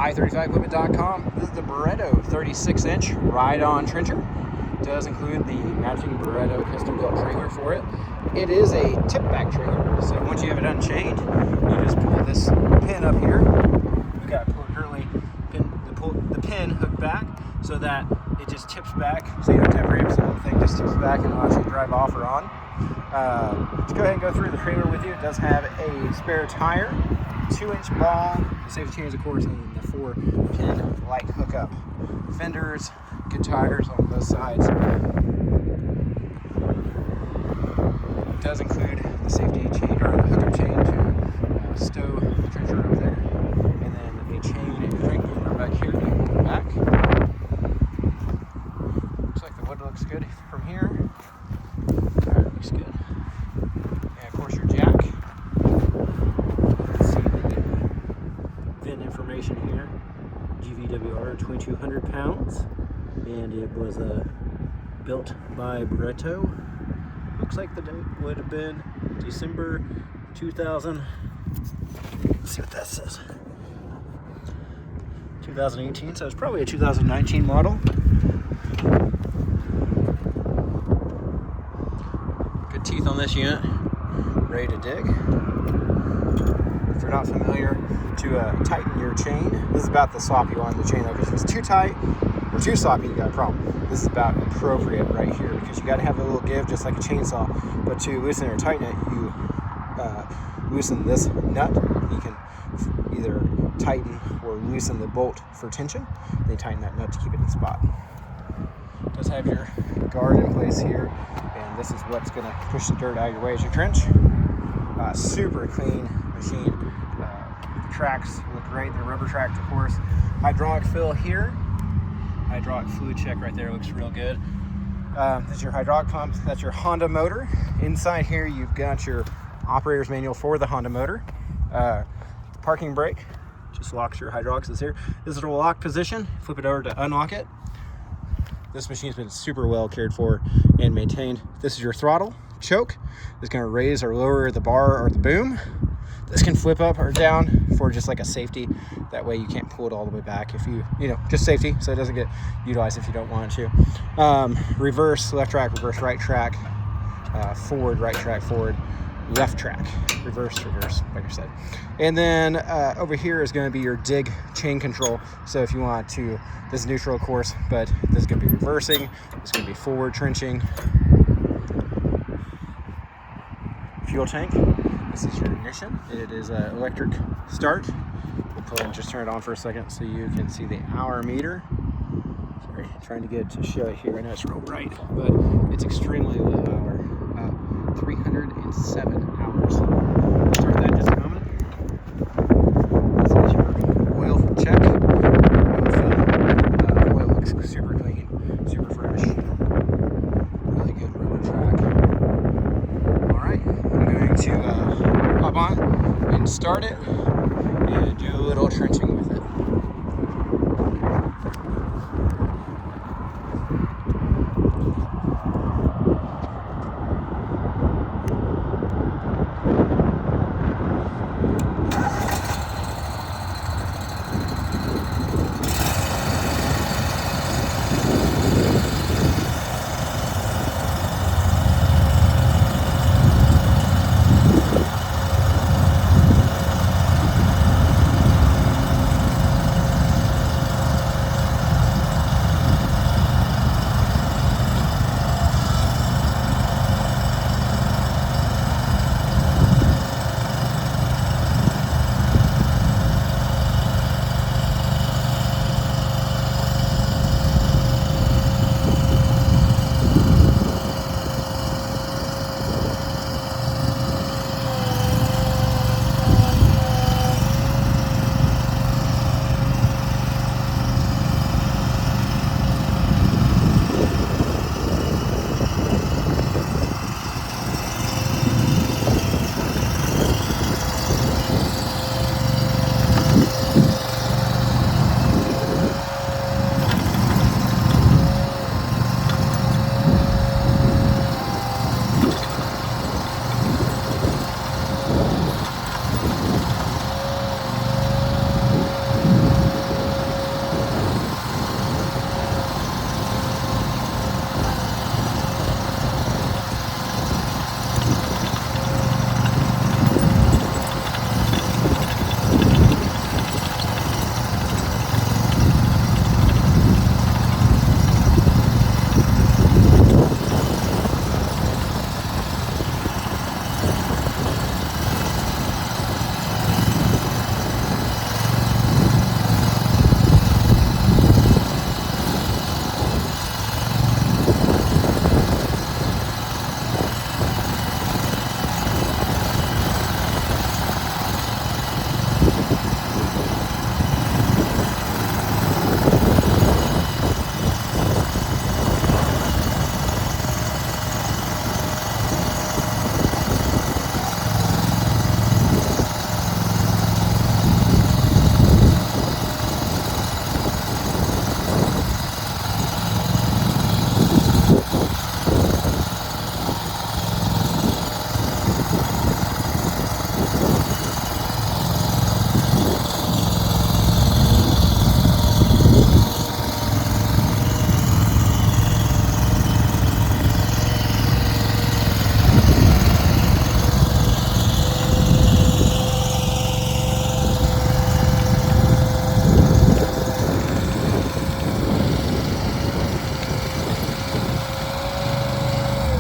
i35equipment.com. This is the Barreto 36-inch ride-on trencher. It does include the matching Barreto custom-built trailer for it. It is a tip-back trailer, so once you have it unchained, you just pull this pin up here. We've got currently the pin hooked back so that it just tips back, so you don't have to have ramps. The whole thing just tips back and it'll actually drive off or on. Let's go ahead and go through the trailer with you. It does have a spare tire, 2-inch ball, the safety chains, of course, and the 4-pin light hookup. Fenders, good tires on both sides. It does include the safety chain or the hookup chain to stow the trencher up there, and then a chain and crank mover back here to pull it back. Looks like the wood looks good from here. Tire looks good. And of course your jack. Let's see the VIN information here. GVWR 2,200 pounds, and it was built by Barreto. Looks like the date would have been December 2000. Let's see what that says. 2018, so it's probably a 2019 model. Good teeth on this unit, ready to dig. If you're not familiar, to tighten your chain, this is about the sloppy one, the chain though, because if it's too tight or too sloppy, you got a problem. This is about appropriate right here, because you got to have a little give, just like a chainsaw. But to loosen or tighten it, you loosen this nut. You can either tighten or loosen the bolt for tension. Then you tighten that nut to keep it in spot. It does have your guard in place here, and this is what's going to push the dirt out of your way as you trench. Super clean machine. The tracks look great. They're rubber tracked, of course. Hydraulic fill here. Hydraulic fluid check right there, looks real good. This is your hydraulic pump. That's your Honda motor. Inside here, you've got your operator's manual for the Honda motor. The parking brake just locks your hydraulics. This here. This is a lock position. Flip it over to unlock it. This machine's been super well cared for and maintained. This is your throttle choke. It's going to raise or lower the bar or the boom. This can flip up or down for just like a safety. That way you can't pull it all the way back if you just safety, so it doesn't get utilized if you don't want it to. Reverse, left track, reverse, right track, forward, right track, forward, left track, reverse, reverse, like I said. And then over here is going to be your dig chain control. So if you want to, this is neutral, of course, but this is going to be reversing, this is going to be forward trenching. Fuel tank. This is your ignition. It is an electric start. We'll pull it and just turn it on for a second so you can see the hour meter. Sorry, trying to get it to show it here. I know it's real bright, but it's extremely low hour. 307 hours. Start that in just a moment. This is your oil check. Oil looks super clean, super fresh. Really good rubber track. Alright, I'm going to hop on and start it and do a little trenching with it.